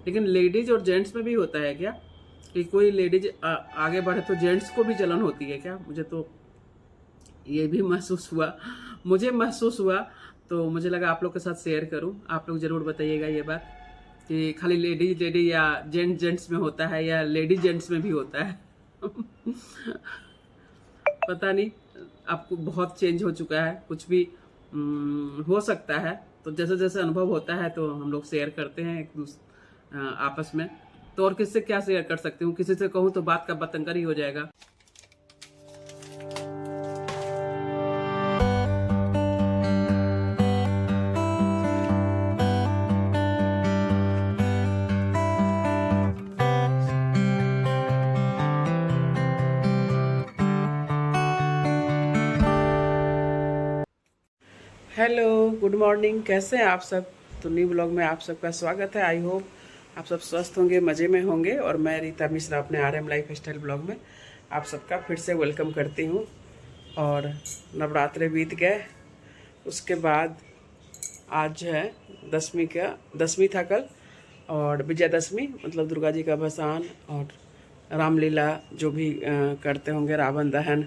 लेकिन लेडीज और जेंट्स में भी होता है क्या कि कोई लेडीज आगे बढ़े तो जेंट्स को भी जलन होती है क्या? मुझे तो ये भी महसूस हुआ, मुझे महसूस हुआ, तो मुझे लगा आप लोग के साथ शेयर करूं। आप लोग ज़रूर बताइएगा ये बात कि खाली लेडीज लेडी या जेंट्स जेंट्स में होता है या लेडीज जेंट्स में भी होता है। पता नहीं, आपको बहुत चेंज हो चुका है, कुछ भी हो सकता है। तो जैसे जैसे अनुभव होता है तो हम लोग शेयर करते हैं एक दूसरे आपस में। तो और किससे क्या शेयर कर सकती हूँ? किसी से कहूँ तो बात का बतंगड़ ही हो जाएगा। हेलो, गुड मॉर्निंग, कैसे हैं आप सब? तो न्यू ब्लॉग में आप सबका स्वागत है। आई होप आप सब स्वस्थ होंगे, मज़े में होंगे। और मैं रीता मिश्रा अपने RM लाइफ स्टाइल ब्लॉग में आप सबका फिर से वेलकम करती हूँ। और नवरात्रे बीत गए, उसके बाद आज जो है दसवीं था कल, और विजयादशमी मतलब दुर्गा जी का भसान और रामलीला जो भी करते होंगे, रावण दहन,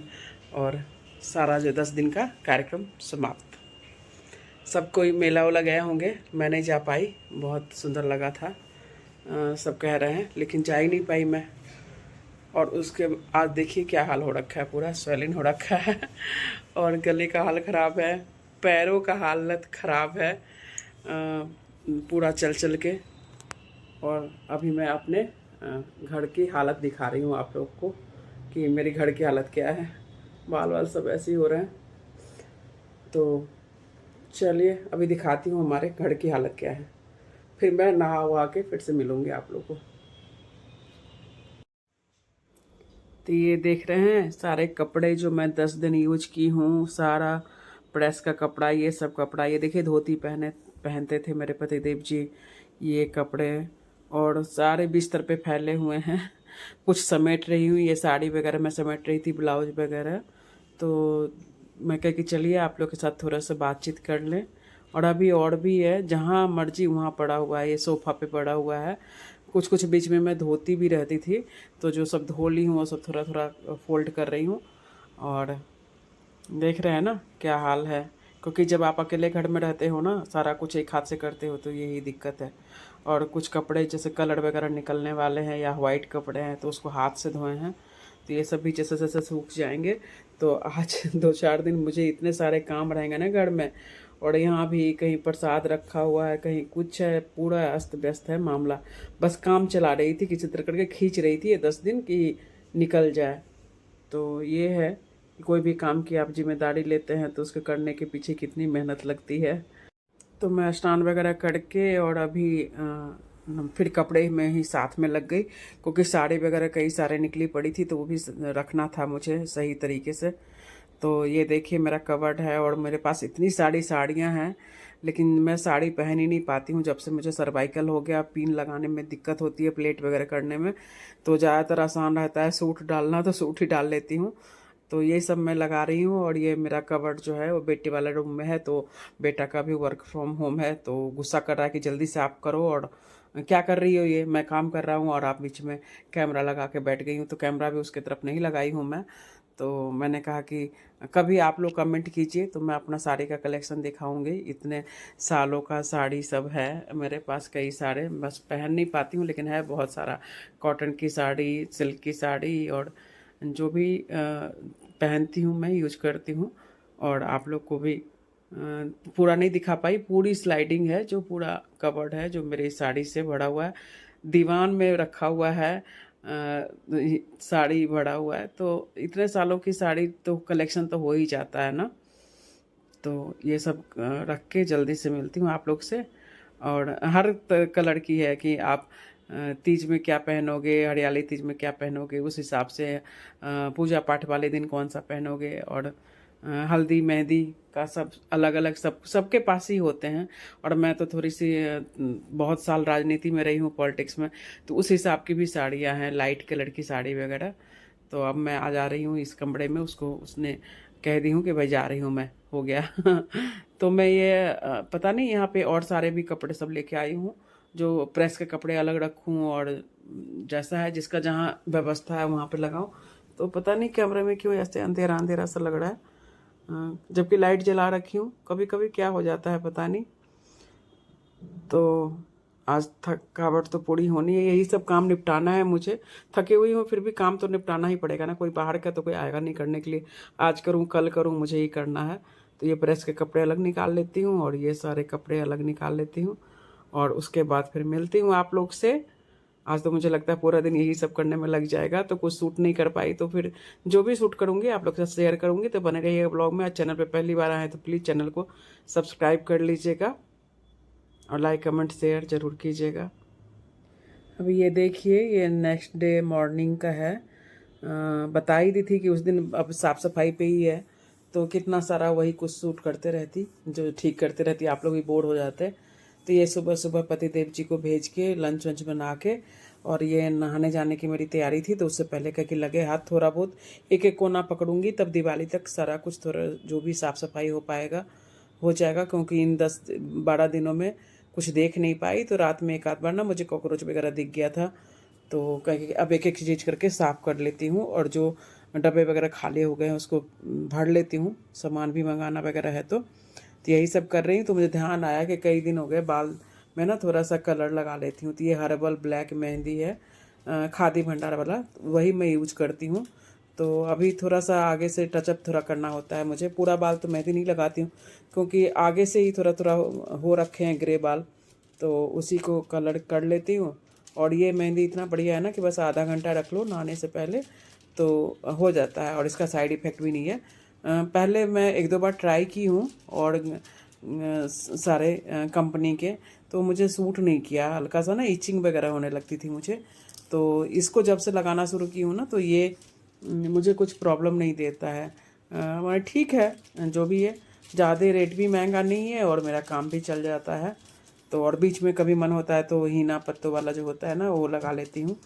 और सारा जो 10 दिन का कार्यक्रम समाप्त। सब कोई मेला वाला गए होंगे, मैं नहीं जा पाई, बहुत सुंदर लगा था। सब कह रहे हैं, लेकिन जा ही नहीं पाई मैं। और उसके आज देखिए क्या हाल हो रखा है, पूरा स्वेलिंग हो रखा है। और गले का हाल ख़राब है, पैरों का हालत ख़राब है, पूरा चल चल के। और अभी मैं अपने घर की हालत दिखा रही हूँ आप लोग को कि मेरे घर की हालत क्या है। बाल वाल सब ऐसे ही हो रहे हैं। तो चलिए अभी दिखाती हूँ हमारे घर की हालत क्या है, फिर मैं नहा वहा के फिर से मिलूँगी आप लोगों को। तो ये देख रहे हैं सारे कपड़े जो मैं 10 दिन यूज की हूँ, सारा प्रेस का कपड़ा, ये सब कपड़ा। ये देखिए धोती पहनते थे मेरे पतिदेव जी, ये कपड़े और सारे बिस्तर पे फैले हुए हैं। कुछ समेट रही हूँ, ये साड़ी वगैरह मैं समेट रही थी, ब्लाउज वगैरह। तो मैं कह कि चलिए आप लोग के साथ थोड़ा सा बातचीत कर लें। और अभी और भी है, जहाँ मर्जी वहाँ पड़ा हुआ है, ये सोफ़ा पे पड़ा हुआ है। कुछ कुछ बीच में मैं धोती भी रहती थी, तो जो सब धो ली हूँ वो सब थोड़ा थोड़ा फोल्ड कर रही हूँ। और देख रहे हैं ना क्या हाल है, क्योंकि जब आप अकेले घर में रहते हो ना, सारा कुछ एक हाथ से करते हो, तो यही दिक्कत है। और कुछ कपड़े जैसे कलर वगैरह निकलने वाले हैं या वाइट कपड़े हैं तो उसको हाथ से धोए हैं, तो ये सब भी जैसे जैसे सूख जाएंगे। तो आज 2-4 दिन मुझे इतने सारे काम रहेंगे ना घर में। और यहाँ भी कहीं प्रसाद रखा हुआ है, कहीं कुछ है, पूरा अस्त व्यस्त है मामला। बस काम चला रही थी, किसी तरह करके खींच रही थी ये 10 दिन की निकल जाए। तो ये है कि कोई भी काम की आप जिम्मेदारी लेते हैं तो उसके करने के पीछे कितनी मेहनत लगती है। तो मैं स्नान वगैरह करके और अभी फिर कपड़े में ही साथ में लग गई, क्योंकि साड़ी वगैरह कई सारे निकली पड़ी थी तो वो भी रखना था मुझे सही तरीके से। तो ये देखिए मेरा कवर्ड है, और मेरे पास इतनी सारी साड़ियाँ हैं, लेकिन मैं साड़ी पहन ही नहीं पाती हूँ। जब से मुझे सर्वाइकल हो गया, पिन लगाने में दिक्कत होती है, प्लेट वगैरह करने में, तो ज़्यादातर आसान रहता है सूट डालना, तो सूट ही डाल लेती हूँ। तो ये सब मैं लगा रही हूँ। और ये मेरा कवर्ड जो है वो बेटे वाले रूम में है, तो बेटा का भी वर्क फ्रॉम होम है, तो गुस्सा कर रहा है कि जल्दी से आप करो। और क्या कर रही हो, ये मैं काम कर रहा हूँ और आप बीच में कैमरा लगा के बैठ गई हूँ। तो कैमरा भी उसकी तरफ नहीं लगाई हूँ मैं। तो मैंने कहा कि कभी आप लोग कमेंट कीजिए तो मैं अपना साड़ी का कलेक्शन दिखाऊंगी। इतने सालों का साड़ी सब है मेरे पास, कई सारे, बस पहन नहीं पाती हूँ, लेकिन है बहुत सारा। कॉटन की साड़ी, सिल्क की साड़ी, और जो भी पहनती हूँ मैं, यूज करती हूँ। और आप लोग को भी पूरा नहीं दिखा पाई, पूरी स्लाइडिंग है, जो पूरा कवर्ड है जो मेरी साड़ी से भरा हुआ है, दीवान में रखा हुआ है, साड़ी भरा हुआ है। तो इतने सालों की साड़ी तो कलेक्शन तो हो ही जाता है ना। तो ये सब रख के जल्दी से मिलती हूँ आप लोग से। और हर कलर की है कि आप तीज में क्या पहनोगे, हरियाली तीज में क्या पहनोगे, उस हिसाब से पूजा पाठ वाले दिन कौन सा पहनोगे। और हल्दी मेहंदी का सब अलग अलग, सबके पास ही होते हैं। और मैं तो थोड़ी सी बहुत साल राजनीति में रही हूँ, पॉलिटिक्स में, तो उस हिसाब की भी साड़ियाँ हैं, लाइट कलर की साड़ी वगैरह। तो अब मैं आ जा रही हूँ इस कमरे में, उसको उसने कह दी हूँ कि भाई जा रही हूँ मैं, हो गया। तो मैं ये पता नहीं यहाँ पे और सारे भी कपड़े सब लेके आई हूँ, जो प्रेस के कपड़े अलग रखूं और जैसा है जिसका जहाँ व्यवस्था है वहाँ पे लगाऊं। तो पता नहीं कैमरे में क्यों ऐसे अंधेरा अंधेरा सा लग रहा है, जबकि लाइट जला रखी हूँ। कभी कभी क्या हो जाता है पता नहीं। तो आज थकावट तो पूरी होनी है, यही सब काम निपटाना है मुझे। थकी हुई हूँ फिर भी काम तो निपटाना ही पड़ेगा ना, कोई बाहर का तो कोई आएगा नहीं करने के लिए। आज करूँ कल करूँ, मुझे ही करना है। तो ये प्रेस के कपड़े अलग निकाल लेती हूँ और ये सारे कपड़े अलग निकाल लेती हूँ, और उसके बाद फिर मिलती हूँ आप लोग से। आज तो मुझे लगता है पूरा दिन यही सब करने में लग जाएगा, तो कुछ शूट नहीं कर पाई, तो फिर जो भी शूट करूँगी आप लोग के साथ शेयर करूँगी। तो बने रहिएगा ब्लॉग में। आज चैनल पे पहली बार आए तो प्लीज़ चैनल को सब्सक्राइब कर लीजिएगा और लाइक कमेंट शेयर ज़रूर कीजिएगा। अभी ये देखिए, ये नेक्स्ट डे मॉर्निंग का है। बता ही दी थी कि उस दिन अब साफ़ सफाई पे ही है, तो कितना सारा वही कुछ शूट करते रहती, जो ठीक करते रहती, आप लोग भी बोर हो जाते। तो ये सुबह सुबह पतिदेव जी को भेज के लंच वंच बना के, और ये नहाने जाने की मेरी तैयारी थी। तो उससे पहले कह के लगे हाथ थोड़ा बहुत एक एक कोना पकड़ूंगी, तब दिवाली तक सारा कुछ थोड़ा जो भी साफ़ सफाई हो पाएगा हो जाएगा। क्योंकि इन 10-12 दिनों में कुछ देख नहीं पाई, तो रात में एक आध बार ना मुझे कॉकरोच वगैरह दिख गया था। तो कहीं अब एक एक चीज़ करके साफ़ कर लेती हूँ, और जो डब्बे वगैरह खाली हो गए हैं उसको भर लेती हूँ, सामान भी मंगाना वगैरह है। तो यही सब कर रही हूँ। तो मुझे ध्यान आया कि कई दिन हो गए बाल में ना थोड़ा सा कलर लगा लेती हूँ। तो ये हर्बल ब्लैक मेहंदी है, खादी भंडार वाला, वही मैं यूज करती हूँ। तो अभी थोड़ा सा आगे से टचअप थोड़ा करना होता है मुझे। पूरा बाल तो मेहंदी नहीं लगाती हूँ, क्योंकि आगे से ही थोड़ा थोड़ा हो रखे हैं ग्रे बाल, तो उसी को कलर कर लेती हूँ। और ये मेहंदी इतना बढ़िया है ना कि बस आधा घंटा रख लो नहाने से पहले तो हो जाता है, और इसका साइड इफ़ेक्ट भी नहीं है। पहले मैं एक दो बार ट्राई की हूँ और सारे कंपनी के, तो मुझे सूट नहीं किया। हल्का सा ना इचिंग वगैरह होने लगती थी मुझे। तो इसको जब से लगाना शुरू की हूँ ना, तो ये मुझे कुछ प्रॉब्लम नहीं देता है। मतलब ठीक है जो भी है, ज़्यादा रेट भी महंगा नहीं है और मेरा काम भी चल जाता है। तो और बीच में कभी मन होता है तो हीना पत्तों वाला जो होता है ना, वो लगा लेती हूँ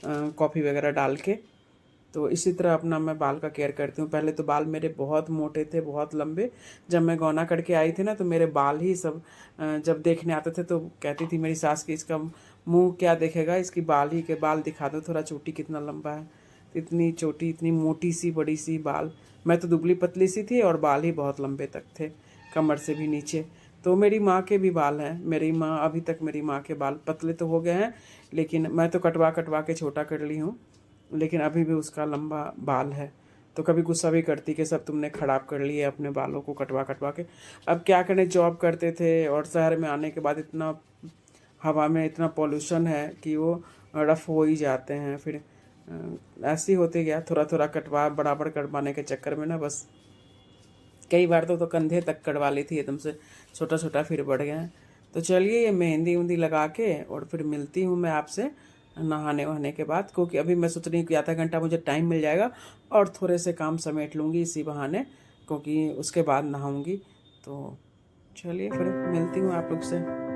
कॉफ़ी वगैरह डाल के। तो इसी तरह अपना मैं बाल का केयर करती हूँ। पहले तो बाल मेरे बहुत मोटे थे, बहुत लंबे। जब मैं गौना करके आई थी ना, तो मेरे बाल ही सब जब देखने आते थे तो कहती थी मेरी सास कि इसका मुंह क्या देखेगा, इसकी बाल ही के बाल दिखा दो, थोड़ा चोटी कितना लंबा है। तो इतनी चोटी, इतनी मोटी सी बड़ी सी बाल। मैं तो दुबली पतली सी थी और बाल ही बहुत लंबे तक थे, कमर से भी नीचे। तो मेरी माँ के भी बाल हैं। मेरी माँ अभी तक, मेरी माँ के बाल पतले तो हो गए हैं, लेकिन मैं तो कटवा कटवा के छोटा कर ली हूँ, लेकिन अभी भी उसका लंबा बाल है। तो कभी गुस्सा भी करती कि सब तुमने ख़राब कर लिए अपने बालों को कटवा कटवा के। अब क्या करें, जॉब करते थे और शहर में आने के बाद इतना हवा में इतना पॉल्यूशन है कि वो रफ हो ही जाते हैं। फिर ऐसे ही होते गया, थोड़ा थोड़ा कटवा, बराबर कटवाने के चक्कर में ना बस कई बार तो कंधे तक कटवा ली थी एकदम से, छोटा छोटा फिर बढ़ गया। तो चलिए ये मेहंदी उंदी लगा के और फिर मिलती हूँ मैं आपसे नहाने वहाने के बाद। क्योंकि अभी मैं सोच रही हूँ कि आधा घंटा मुझे टाइम मिल जाएगा और थोड़े से काम समेट लूँगी इसी बहाने, क्योंकि उसके बाद नहाऊँगी। तो चलिए फिर मिलती हूँ आप लोग से।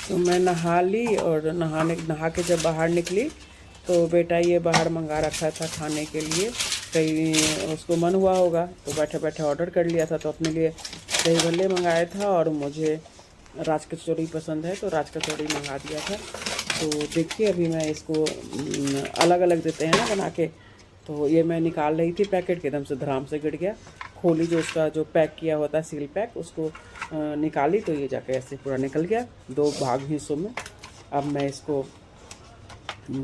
तो मैं नहा ली, और नहा के जब बाहर निकली तो बेटा ये बाहर मंगा रखा था खाने के लिए, कहीं उसको मन हुआ होगा तो बैठे बैठे ऑर्डर कर लिया था। तो अपने लिए दही भल्ले मंगाया था, और मुझे राज कचौड़ी पसंद है तो राज कचौड़ी मंगा दिया था। तो देखिए अभी मैं इसको अलग अलग देते हैं ना बना के, तो ये मैं निकाल रही थी पैकेट के, एकदम से धड़ाम से गिर गया। खोली जो उसका जो पैक किया होता है सील पैक, उसको निकाली तो ये जाके ऐसे पूरा निकल गया 2 भाग हिस्सों में। अब मैं इसको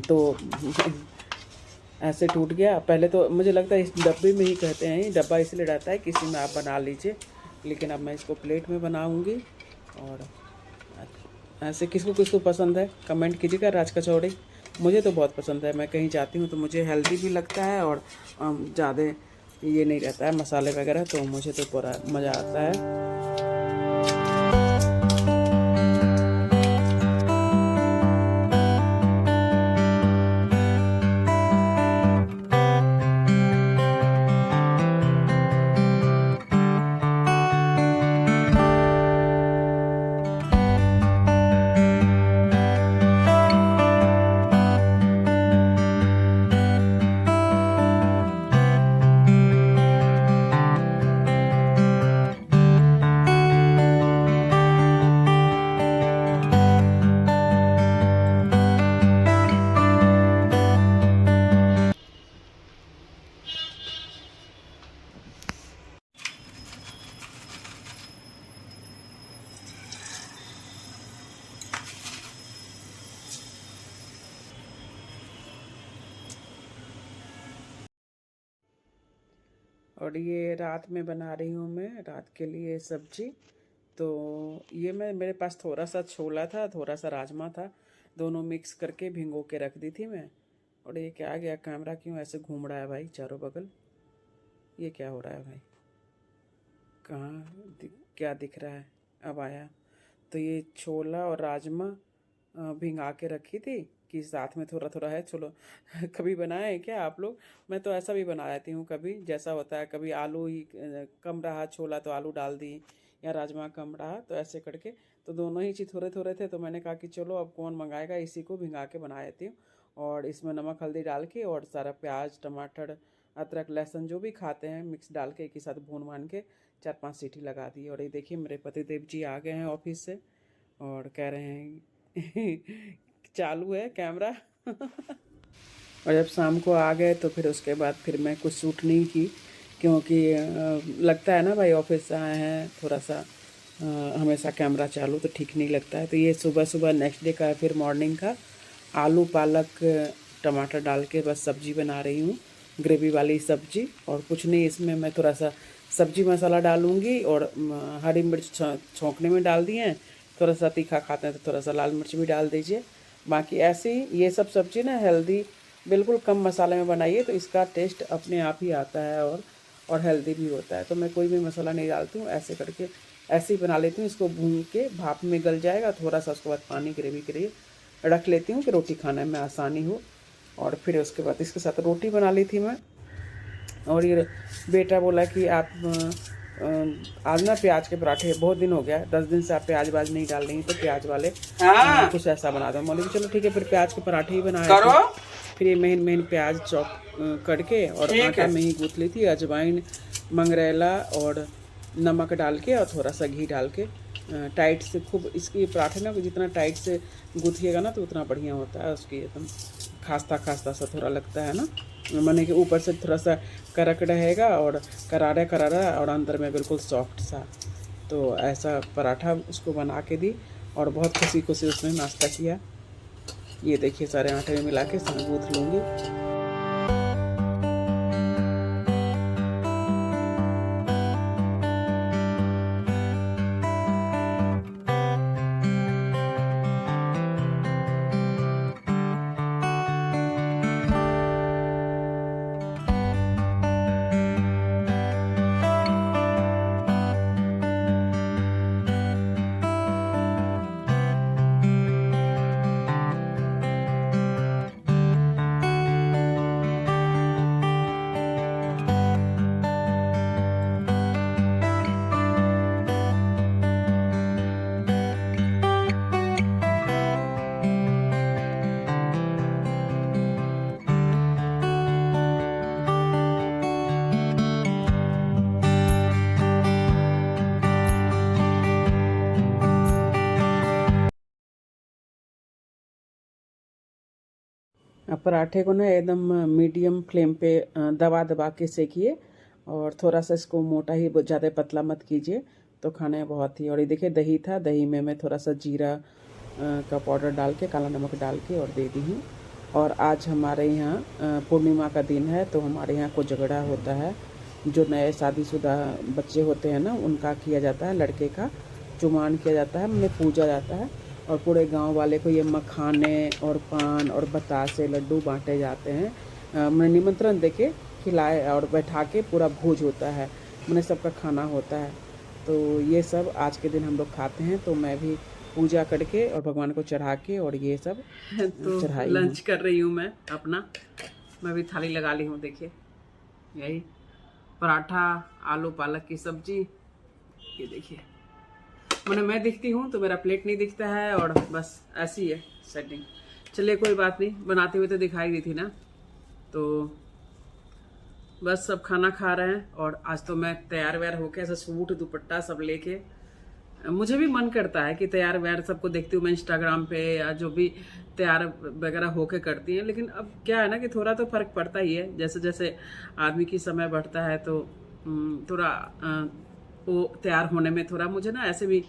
तो ऐसे टूट गया। पहले तो मुझे लगता है इस डब्बे में ही कहते हैं, डब्बा इसलिए रहता है किसी में आप बना लीजिए, लेकिन अब मैं इसको प्लेट में बनाऊंगी। और ऐसे किसको किसको पसंद है कमेंट कीजिएगा राज कचौड़ी। मुझे तो बहुत पसंद है, मैं कहीं जाती हूँ तो मुझे हेल्दी भी लगता है, और ज़्यादा ये नहीं रहता है मसाले वगैरह, तो मुझे तो पूरा मज़ा आता है। और ये रात में बना रही हूँ मैं रात के लिए सब्जी। तो ये मेरे पास थोड़ा सा छोला था, थोड़ा सा राजमा था, दोनों मिक्स करके भिगो के रख दी थी मैं। और ये क्या गया, कैमरा क्यों ऐसे घूम रहा है भाई चारों बगल, ये क्या हो रहा है भाई, क्या दिख रहा है, अब आया। तो ये छोला और राजमा भिंगा के रखी थी कि साथ में थोड़ा थोड़ा है। चलो कभी बनाए हैं क्या आप लोग? मैं तो ऐसा भी बना लेती हूँ, कभी जैसा होता है, कभी आलू ही कम रहा छोला तो आलू डाल दी, या राजमा कम रहा तो ऐसे करके। तो दोनों ही चीज़ थोड़े थोड़े थे, तो मैंने कहा कि चलो अब कौन मंगाएगा, इसी को भिंगा के बना लेती हूँ। और इसमें नमक हल्दी डाल के और सारा प्याज टमाटर अदरक लहसुन जो भी खाते हैं मिक्स डाल के एक ही साथ भून भान के 4-5 सीटी लगा दी। और ये देखिए मेरे पतिदेव जी आ गए हैं ऑफिस से और कह रहे हैं चालू है कैमरा और जब शाम को आ गए तो फिर उसके बाद फिर मैं कुछ शूट नहीं की, क्योंकि लगता है ना भाई ऑफिस से आए हैं थोड़ा सा हमेशा कैमरा चालू तो ठीक नहीं लगता है। तो ये सुबह सुबह नेक्स्ट डे का है, फिर मॉर्निंग का आलू पालक टमाटर डाल के बस सब्जी बना रही हूँ, ग्रेवी वाली सब्जी। और कुछ नहीं, इसमें मैं थोड़ा सा सब्जी मसाला डालूँगी और हरी मिर्च छौंकने में डाल दिए हैं, थोड़ा सा तीखा खाते हैं तो थोड़ा सा लाल मिर्च भी डाल दीजिए। बाकी ऐसे ही ये सब सब्ज़ी ना हेल्दी, बिल्कुल कम मसाले में बनाइए तो इसका टेस्ट अपने आप ही आता है और हेल्दी भी होता है। तो मैं कोई भी मसाला नहीं डालती हूँ, ऐसे करके ऐसे ही बना लेती हूँ। इसको भून के भाप में गल जाएगा थोड़ा सा, उसके बाद पानी ग्रेवी के लिए रख लेती हूँ कि रोटी खाने में आसानी हो। और फिर उसके बाद इसके साथ रोटी बना ली थी मैं। और ये बेटा बोला कि आप आज ना प्याज के पराठे, बहुत दिन हो गया 10 दिन से आप प्याज वाज नहीं डाल रही, तो प्याज वाले कुछ ऐसा बना दो। मैंने चलो ठीक है, फिर प्याज के पराठे ही बनाए। फिर ये महीन महीन प्याज चॉप करके और आटा में ही गूँथ ली थी, अजवाइन मंगरेला और नमक डाल के और थोड़ा सा घी डाल के टाइट से खूब इसकी पराठे ना जितना टाइट से गूँथिएगा ना तो उतना बढ़िया होता है, उसकी एकदम खास्ता खास्ता सा थोड़ा लगता है ना, माने कि ऊपर से थोड़ा सा करक रहेगा और करारा करारा और अंदर में बिल्कुल सॉफ्ट सा। तो ऐसा पराठा उसको बना के दी और बहुत खुशी खुशी उसने नाश्ता किया। ये देखिए सारे आटे में मिला के सब गूँथ लूँगी। पराठे को ना एकदम मीडियम फ्लेम पे दबा दबा के सेकिए और थोड़ा सा इसको मोटा ही, ज़्यादा पतला मत कीजिए तो खाने में बहुत ही। और ये देखिए दही था, दही में मैं थोड़ा सा जीरा का पाउडर डाल के, काला नमक डाल के और दे दी हूँ। और आज हमारे यहाँ पूर्णिमा का दिन है, तो हमारे यहाँ कोजगड़ा होता है, जो नए शादीशुदा बच्चे होते हैं ना उनका किया जाता है, लड़के का चुमान किया जाता है, उन्हें पूजा जाता है। और पूरे गांव वाले को ये मखाने और पान और बतासे लड्डू बांटे जाते हैं। मैंने निमंत्रण देके खिलाए और बैठा के पूरा भोज होता है, मैंने सबका खाना होता है। तो ये सब आज के दिन हम लोग खाते हैं। तो मैं भी पूजा करके और भगवान को चढ़ा के और ये सब तो चढ़ाई लंच कर रही हूँ मैं अपना। मैं भी थाली लगा ली हूँ, देखिए यही पराठा आलू पालक की सब्जी। ये देखिए मैंने मैं दिखती हूँ तो मेरा प्लेट नहीं दिखता है और बस ऐसी है सेटिंग। चलिए कोई बात नहीं, बनाते हुए तो दिखाई दी थी ना। तो बस सब खाना खा रहे हैं और आज तो मैं तैयार व्यार होके ऐसा सूट दुपट्टा सब लेके, मुझे भी मन करता है कि तैयार व्यार सबको देखती हूँ मैं इंस्टाग्राम पे या जो भी तैयार वगैरह होके करती हैं। लेकिन अब क्या है ना कि थोड़ा तो फर्क पड़ता ही है, जैसे जैसे आदमी की समय बढ़ता है तो थोड़ा वो तैयार होने में थोड़ा मुझे ना, ऐसे भी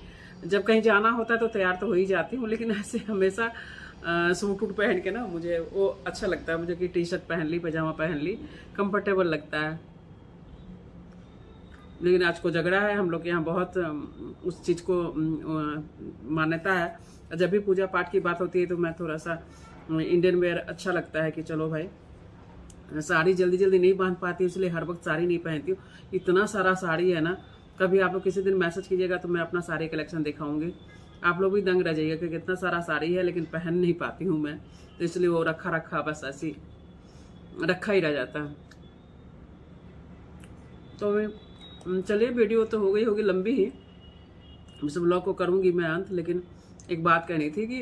जब कहीं जाना होता है तो तैयार तो हो ही जाती हूँ, लेकिन ऐसे हमेशा सूट वूट पहन के ना मुझे वो अच्छा लगता है मुझे कि टी शर्ट पहन ली, पजामा पहन ली, कंफर्टेबल लगता है। लेकिन आज को झगड़ा है। हम लोग के यहाँ बहुत उस चीज़ को मान्यता है। जब भी पूजा पाठ की बात होती है तो मैं थोड़ा सा इंडियन वेयर अच्छा लगता है कि चलो भाई, साड़ी जल्दी जल्दी नहीं बांध पाती हूँ, इसलिए हर वक्त साड़ी नहीं पहनती हूँ। इतना सारा साड़ी है ना, कभी आप लोग किसी दिन मैसेज कीजिएगा तो मैं अपना साड़ी कलेक्शन दिखाऊंगी। आप लोग भी दंग रह जाइएगा कि कितना सारा साड़ी है लेकिन पहन नहीं पाती हूँ मैं, तो इसलिए वो रखा रखा बस ऐसी रखा ही रह जाता है। तो चलिए, वीडियो तो हो गई होगी लंबी ही, इस ब्लॉग को करूँगी मैं अंत। लेकिन एक बात कहनी थी कि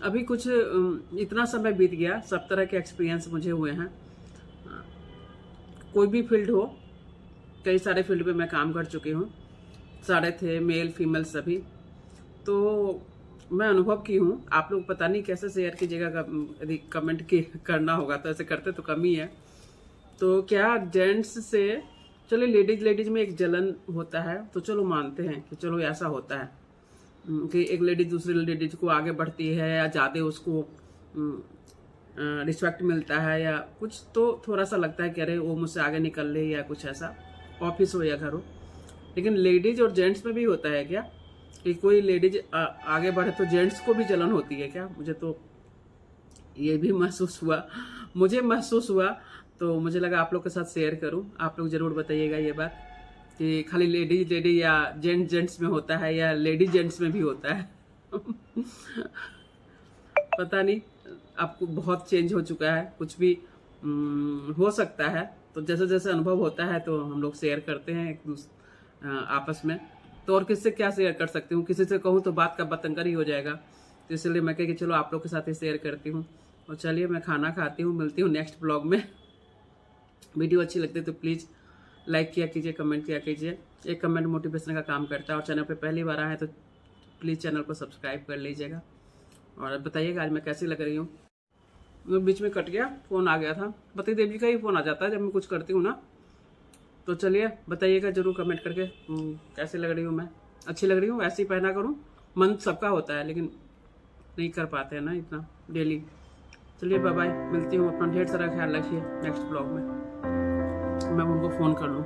अभी कुछ इतना समय बीत गया, सब तरह के एक्सपीरियंस मुझे हुए हैं। कोई भी फील्ड हो, कई सारे फील्ड पे मैं काम कर चुकी हूँ, सारे थे मेल फीमेल सभी। तो मैं अनुभव की हूँ। आप लोग पता नहीं कैसे शेयर कीजिएगा, यदि कमेंट की करना होगा तो ऐसे करते तो कम ही है। तो क्या जेंट्स से, चलो लेडीज में एक जलन होता है तो चलो मानते हैं कि चलो ऐसा होता है कि एक लेडीज दूसरी लेडीज को आगे बढ़ती है या ज़्यादा उसको रिस्पेक्ट मिलता है या कुछ, तो थोड़ा सा लगता है कि अरे वो मुझसे आगे निकल रही या कुछ ऐसा, ऑफिस हो या घर हो। लेकिन लेडीज और जेंट्स में भी होता है क्या कि कोई लेडीज आगे बढ़े तो जेंट्स को भी जलन होती है क्या? मुझे तो ये भी महसूस हुआ, तो मुझे लगा आप लोग के साथ शेयर करूं। आप लोग जरूर बताइएगा ये बात कि खाली लेडी या जेंट्स में होता है या लेडी जेंट्स में भी होता है। पता नहीं, आपको बहुत चेंज हो चुका है, कुछ भी हो सकता है। तो जैसे जैसे अनुभव होता है तो हम लोग शेयर करते हैं एक दूसरे आपस में। तो और किससे क्या शेयर कर सकती हूँ, किसी से कहूँ तो बात का बतंगर ही हो जाएगा। तो इसलिए मैं कह कि चलो आप लोग के साथ ही शेयर करती हूँ। और चलिए, मैं खाना खाती हूँ, मिलती हूँ नेक्स्ट ब्लॉग में। वीडियो अच्छी लगती है तो प्लीज़ लाइक किया कीजिए, कमेंट किया कीजिए। एक कमेंट मोटिवेशन का काम करता है। और चैनल पे पहली बार आए तो प्लीज़ चैनल को सब्सक्राइब कर लीजिएगा। और बताइएगा आज मैं कैसी लग रही हूँ। बीच में कट गया, फ़ोन आ गया था। पति देव जी का ही फ़ोन आ जाता है जब मैं कुछ करती हूँ ना। तो चलिए, बताइएगा जरूर कमेंट करके कैसे लग रही हूँ मैं। अच्छी लग रही हूँ, ऐसे ही पहना करूँ। मन सबका होता है लेकिन नहीं कर पाते हैं ना इतना डेली। चलिए, बाय बाय, मिलती हूँ। अपना ढेर सारा ख्याल रखिए। नेक्स्ट ब्लॉग में मैं उनको फ़ोन कर लूँ।